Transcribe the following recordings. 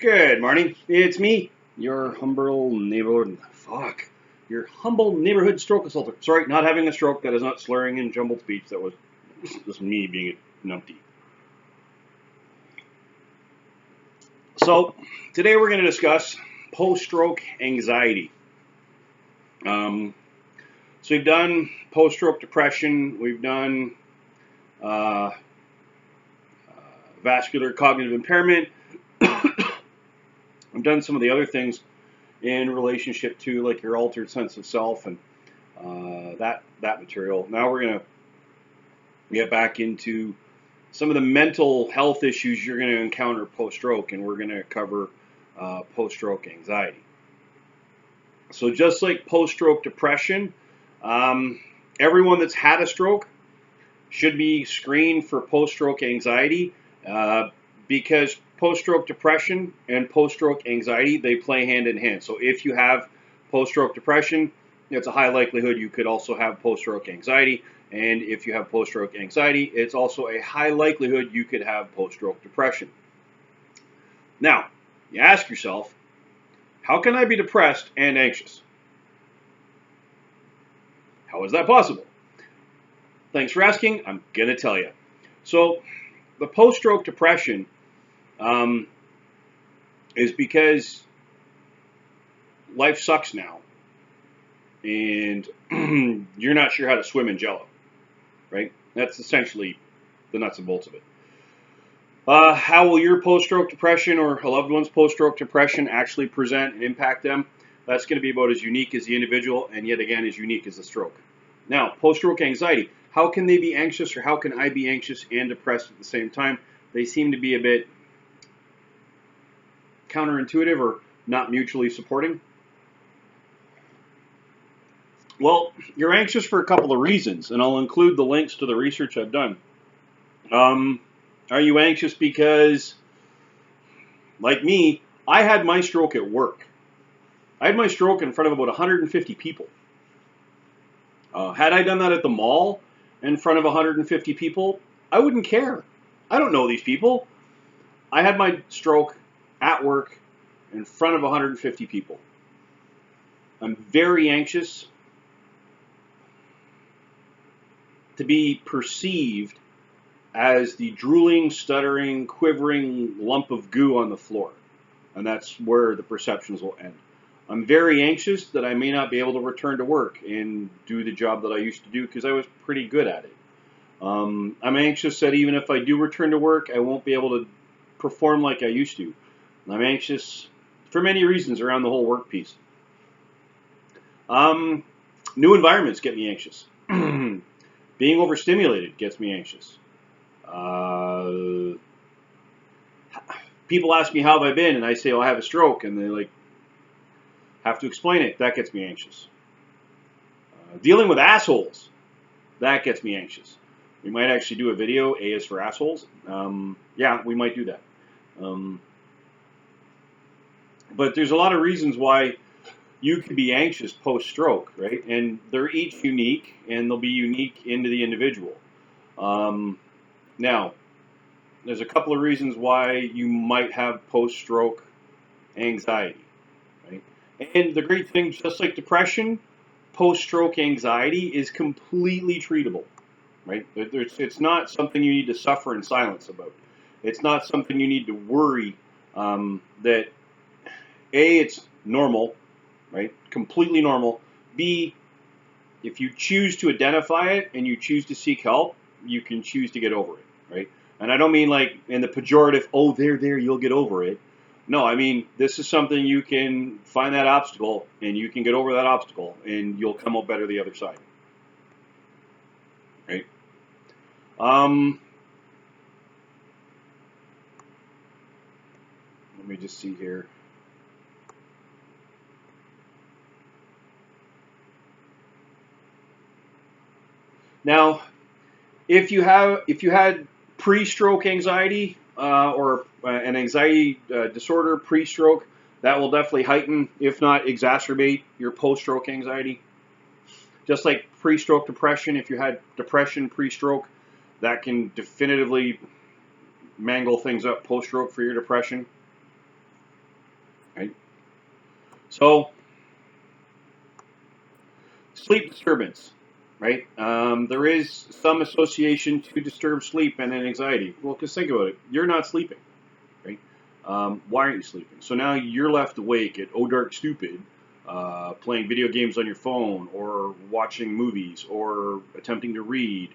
Good morning. It's me, your your humble neighborhood stroke consultant. Sorry, not having a stroke. That is not slurring and jumbled speech. That was just me being a numpty. So today we're going to discuss post-stroke anxiety. So we've done post-stroke depression. We've done vascular cognitive impairment. I've done some of the other things in relationship to like your altered sense of self and that material. Now we're going to get back into some of the mental health issues you're going to encounter post-stroke, and we're going to cover post-stroke anxiety. So just like post-stroke depression, everyone that's had a stroke should be screened for post-stroke anxiety because post-stroke depression and post-stroke anxiety, they play hand in hand. So if you have post-stroke depression, it's a high likelihood you could also have post-stroke anxiety. And if you have post-stroke anxiety, it's also a high likelihood you could have post-stroke depression. Now, you ask yourself, how can I be depressed and anxious? How is that possible? Thanks for asking. I'm going to tell you. So, the post-stroke depression is because life sucks now, and you're not sure how to swim in Jello, right? That's essentially the nuts and bolts of it. How will your post-stroke depression or a loved one's post-stroke depression actually present and impact them? That's going to be about as unique as the individual, and yet again as unique as the stroke. Now, post-stroke anxiety. How can they be anxious, or how can I be anxious and depressed at the same time? They seem to be a bit counterintuitive or not mutually supporting. Well, you're anxious for a couple of reasons, and I'll include the links to the research I've done. Are you anxious because, like me, I had my stroke at work? I had my stroke in front of about 150 people. Had I done that at the mall in front of 150 people, I wouldn't care. I don't know these people. I had my stroke at work in front of 150 people. I'm very anxious to be perceived as the drooling, stuttering, quivering lump of goo on the floor. And that's where the perceptions will end. I'm very anxious that I may not be able to return to work and do the job that I used to do because I was pretty good at it. I'm anxious that even if I do return to work, I won't be able to perform like I used to. I'm anxious for many reasons around the whole work piece. New environments get me anxious. Being overstimulated gets me anxious. People ask me how have I been, and I say, "Oh, I have a stroke," and they have to explain it. That gets me anxious. Dealing with assholes, that gets me anxious. We might actually do a video. A is for assholes. Yeah, we might do that. But there's a lot of reasons why you could be anxious post-stroke, right? And they're each unique, and they'll be unique into the individual. Now, there's a couple of reasons why you might have post-stroke anxiety, right? And the great thing, just like depression, post-stroke anxiety is completely treatable, right? It's not something you need to suffer in silence about. It's not something you need to worry that, A, it's normal, right? Completely normal. B, if you choose to identify it and you choose to seek help, you can choose to get over it, right? And I don't mean like in the pejorative, oh, there, you'll get over it. No, I mean, this is something you can find that obstacle and you can get over that obstacle and you'll come out better the other side, right? Let me just see here. Now, if you had pre-stroke anxiety or an anxiety disorder pre-stroke, that will definitely heighten, if not exacerbate, your post-stroke anxiety. Just like pre-stroke depression, if you had depression pre-stroke, that can definitively mangle things up post-stroke for your depression. So, sleep disturbance, right? There is some association to disturbed sleep and anxiety. Well, because think about it, you're not sleeping, right? Why aren't you sleeping? So now you're left awake at oh dark stupid, playing video games on your phone, or watching movies, or attempting to read,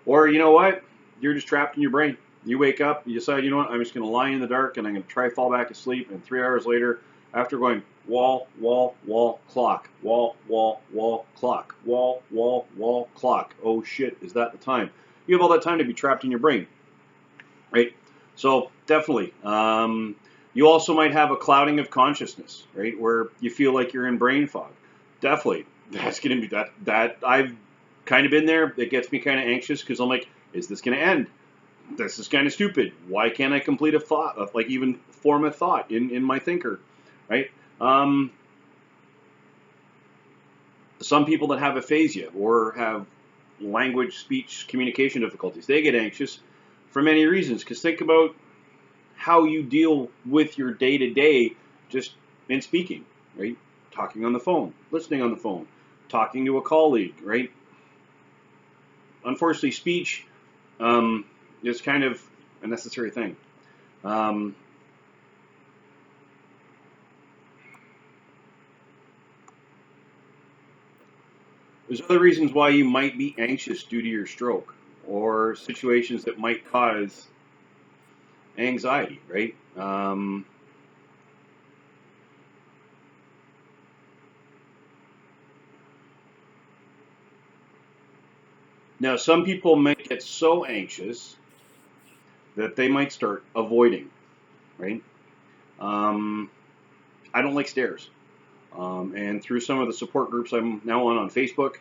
or you know what? You're just trapped in your brain. You wake up, you decide, you know what? I'm just going to lie in the dark and I'm going to try to fall back asleep. And 3 hours later, after going wall, wall, wall, clock, wall, wall, wall, clock, wall, wall, wall, clock. Oh shit, is that the time? You have all that time to be trapped in your brain, right? So definitely. You also might have a clouding of consciousness, right, where you feel like you're in brain fog. Definitely, that's going to be that. I've kind of been there. It gets me kind of anxious because I'm like, is this going to end? This is kind of stupid. Why can't I complete a thought, like even form a thought in my thinker, right? Some people that have aphasia or have language, speech, communication difficulties, they get anxious for many reasons. Because think about how you deal with your day-to-day just in speaking, right? Talking on the phone, listening on the phone, talking to a colleague, right? Unfortunately, speech is kind of a necessary thing. There's other reasons why you might be anxious due to your stroke or situations that might cause anxiety, right? Now, some people might get so anxious that they might start avoiding, right? I don't like stairs. And through some of the support groups I'm now on Facebook,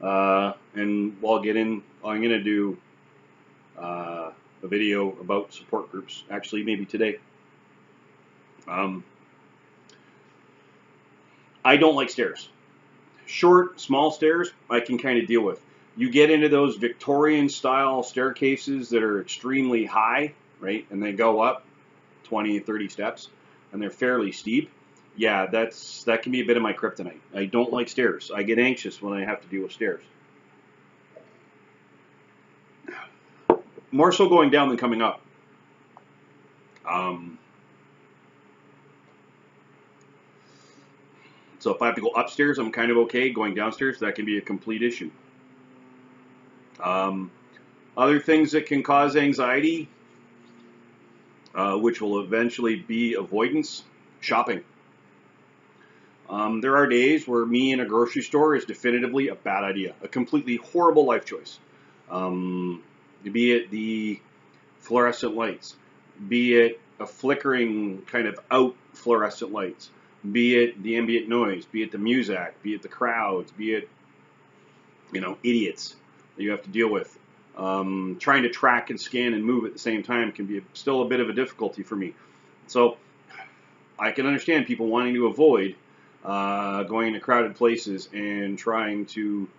and I'll get in, I'm going to do a video about support groups, actually, maybe today. I don't like stairs. Short, small stairs, I can kind of deal with. You get into those Victorian style staircases that are extremely high, right? And they go up 20, 30 steps, and they're fairly steep. Yeah, that can be a bit of my kryptonite. I don't like stairs. I get anxious when I have to deal with stairs. More so going down than coming up. So if I have to go upstairs, I'm kind of okay. Going downstairs, that can be a complete issue. Other things that can cause anxiety, which will eventually be avoidance, shopping. There are days where me in a grocery store is definitively a bad idea, a completely horrible life choice. Be it the fluorescent lights, be it a flickering kind of out fluorescent lights, be it the ambient noise, be it the music, be it the crowds, be it, idiots that you have to deal with. Trying to track and scan and move at the same time can be still a bit of a difficulty for me. So I can understand people wanting to avoid going to crowded places and trying to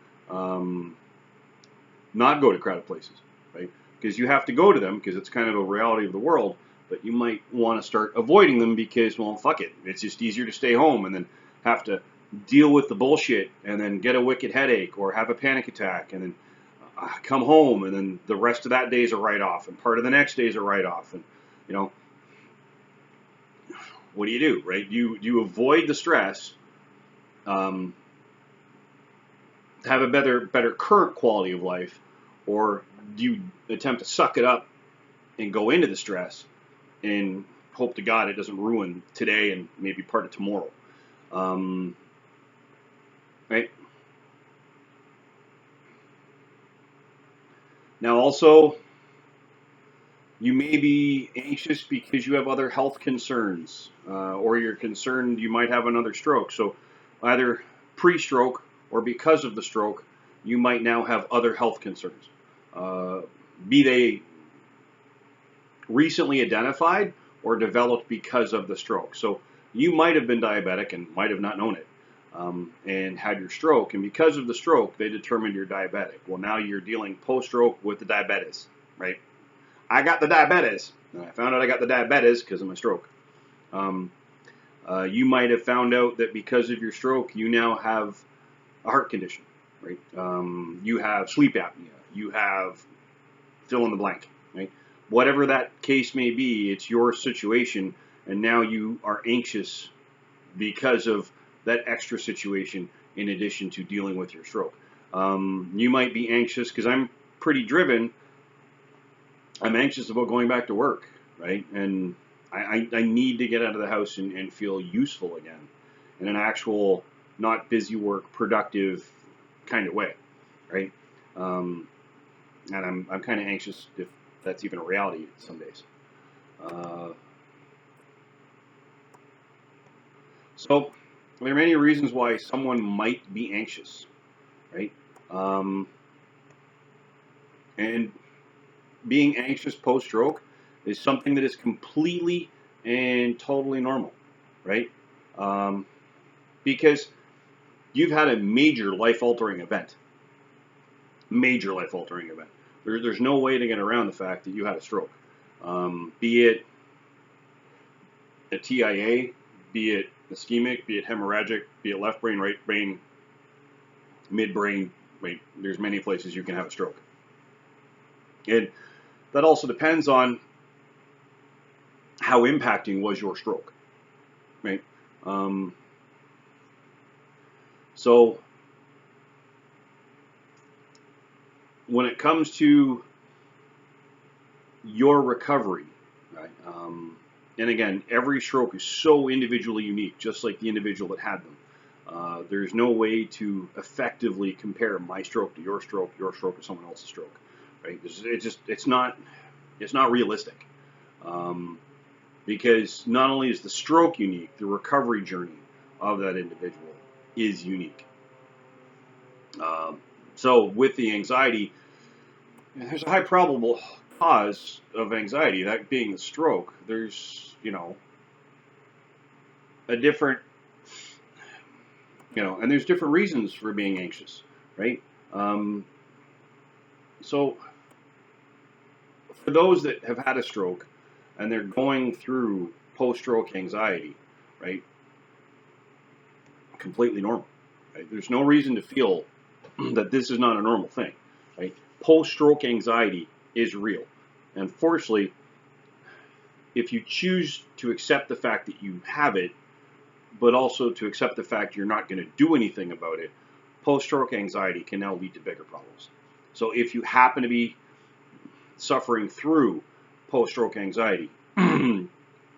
not go to crowded places, right? Because you have to go to them because it's kind of a reality of the world, but you might want to start avoiding them because, well, fuck it. It's just easier to stay home and then have to deal with the bullshit and then get a wicked headache or have a panic attack and then come home and then the rest of that day is a write-off and part of the next day is a write-off. And, what do you do, right? You avoid the stress, have a better current quality of life, or do you attempt to suck it up and go into the stress and hope to God it doesn't ruin today and maybe part of tomorrow, right? Now also, you may be anxious because you have other health concerns, or you're concerned you might have another stroke. So either pre-stroke or because of the stroke, you might now have other health concerns. Be they recently identified or developed because of the stroke. So you might have been diabetic and might have not known it, and had your stroke. And because of the stroke, they determined you're diabetic. Well, now you're dealing post-stroke with the diabetes, right? I got the diabetes. And I found out I got the diabetes because of my stroke. You might have found out that because of your stroke, you now have a heart condition, right? You have sleep apnea. You have fill in the blank, right? Whatever that case may be, it's your situation, and now you are anxious because of that extra situation in addition to dealing with your stroke. You might be anxious, because I'm pretty driven, I'm anxious about going back to work, right? And I need to get out of the house and feel useful again in an actual, not busy work, productive kind of way, right? And I'm kind of anxious if that's even a reality some days. So there are many reasons why someone might be anxious, right? And being anxious post-stroke is something that is completely and totally normal, right? Because you've had a major life-altering event. Major life-altering event. There's no way to get around the fact that you had a stroke. Be it a TIA, be it ischemic, be it hemorrhagic, be it left brain, right brain, midbrain. Right? There's many places you can have a stroke. And that also depends on how impacting was your stroke, right? So when it comes to your recovery, right? And again, every stroke is so individually unique, just like the individual that had them. There's no way to effectively compare my stroke to your stroke to someone else's stroke, right? It's not realistic. Because not only is the stroke unique, the recovery journey of that individual is unique. So with the anxiety, there's a high probable cause of anxiety, that being the stroke. There's, a different, and there's different reasons for being anxious, right? So for those that have had a stroke and they're going through post-stroke anxiety, right? Completely normal, right? There's no reason to feel that this is not a normal thing, right? Post-stroke anxiety is real. And fortunately, if you choose to accept the fact that you have it, but also to accept the fact you're not going to do anything about it, post-stroke anxiety can now lead to bigger problems. So if you happen to be suffering through post-stroke anxiety,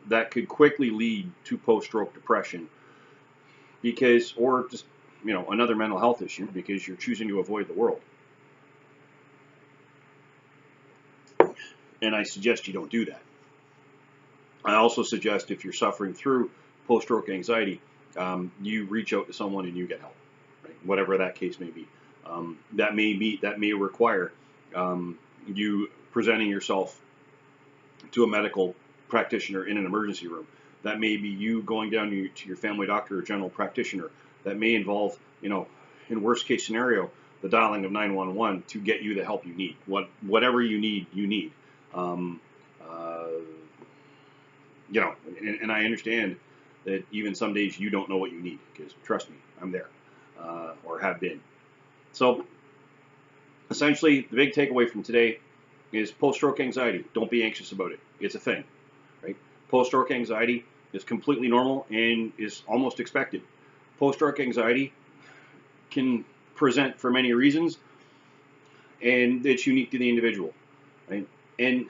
that could quickly lead to post-stroke depression, or just, another mental health issue, because you're choosing to avoid the world. And I suggest you don't do that. I also suggest, if you're suffering through post-stroke anxiety, you reach out to someone and you get help, right? Whatever that case may be. That may require you presenting yourself to a medical practitioner in an emergency room. That may be you going down to your family doctor or general practitioner. That may involve, in worst case scenario, the dialing of 911 to get you the help you need. Whatever you need, you need. And I understand that even some days you don't know what you need, because trust me, I'm there, or have been. So essentially, the big takeaway from today is post-stroke anxiety. Don't be anxious about it. It's a thing, right? Post-stroke anxiety is completely normal and is almost expected. Post-stroke anxiety can present for many reasons, and it's unique to the individual, right? And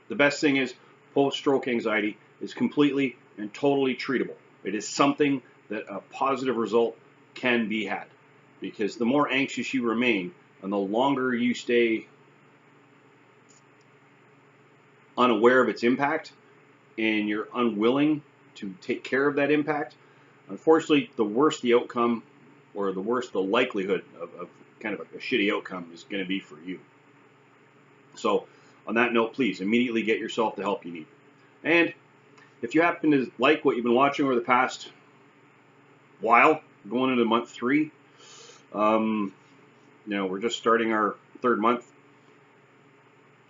the best thing is, post-stroke anxiety is completely and totally treatable. It is something that a positive result can be had, because the more anxious you remain and the longer you stay unaware of its impact and you're unwilling to take care of that impact, unfortunately, the worse the outcome, or the worse the likelihood of kind of a shitty outcome is going to be for you. So on that note, please immediately get yourself the help you need. And if you happen to like what you've been watching over the past while, going into month 3, we're just starting our 3rd month.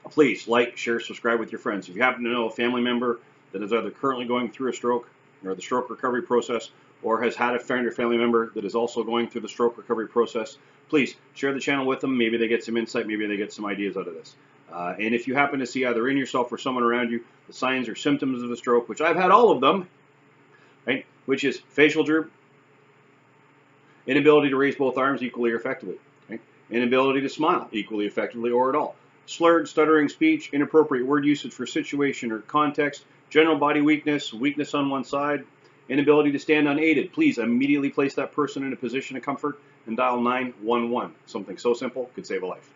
Please like, share, subscribe with your friends. If you happen to know a family member that is either currently going through a stroke or the stroke recovery process, or has had a friend or family member that is also going through the stroke recovery process, please share the channel with them. Maybe they get some insight, maybe they get some ideas out of this. And if you happen to see either in yourself or someone around you the signs or symptoms of a stroke, which I've had all of them, right, which is facial droop, inability to raise both arms equally or effectively, right, inability to smile equally effectively or at all, slurred, stuttering speech, inappropriate word usage for situation or context, general body weakness, weakness on one side, inability to stand unaided, please immediately place that person in a position of comfort and dial 911. Something so simple could save a life.